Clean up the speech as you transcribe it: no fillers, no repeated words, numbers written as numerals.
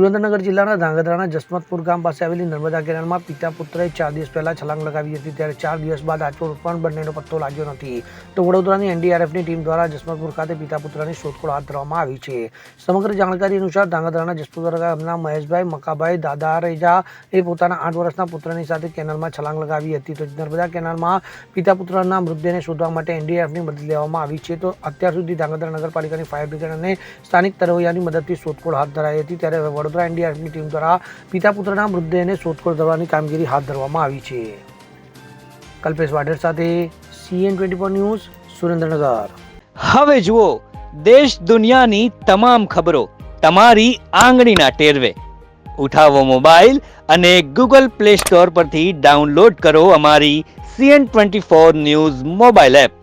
સુરેન્દ્રનગર જિલ્લાના ધાંગધ્રાના જસમતપુર ગામ પાસે આવેલી નર્મદા કેનાલમાં પિતા પુત્રએ 4 દિવસ પહેલા છલાંગ લગાવી હતી, ત્યારે 4 દિવસ બાદ આજ પણ બંનેનો પત્તો લાગ્યો નથી. તો વડોદરાની એનડીઆરએફની ટીમ દ્વારા જસમતપુર ખાતે પિતા પુત્રની શોધખોળ હાથ ધરવામાં આવી છે. સમગ્ર જાણકારી અનુસાર ધાંગધ્રાના જસમતપુર ગામના મહેશભાઈ મકાભાઈ દાદારેજા એ પોતાના 8 વર્ષના પુત્રની સાથે કેનાલમાં છલાંગ લગાવી હતી. તો નર્મદા કેનાલમાં પિતા પુત્રના મૃતદેહને શોધવા માટે એનડીઆરએફની મદદ લેવામાં આવી છે. તો અત્યાર સુધી ધાંગધ્રા નગરપાલિકાની ફાયર બ્રિગેડ અને સ્થાનિક તરવૈયાની મદદથી શોધખોળ હાથ ધરાઈ હતી. ત્યારે વડોદરા એનડીઆરએફની ટીમ દ્વારા પિતા પુત્રના મૃતદેહને શોધખોળ કરવાની કામગીરી હાથ ધરવામાં આવી છે. કલ્પેશ વાઢેર સાથે CN24 ન્યૂઝ, સુરેન્દ્રનગર. હવે જુઓ દેશ દુનિયાની તમામ ખબરો તમારી આંગળીના ટેરવે. ઉઠાવો મોબાઈલ અને Google Play Store પરથી ડાઉનલોડ કરો અમારી CN24 ન્યૂઝ મોબાઈલ એપ.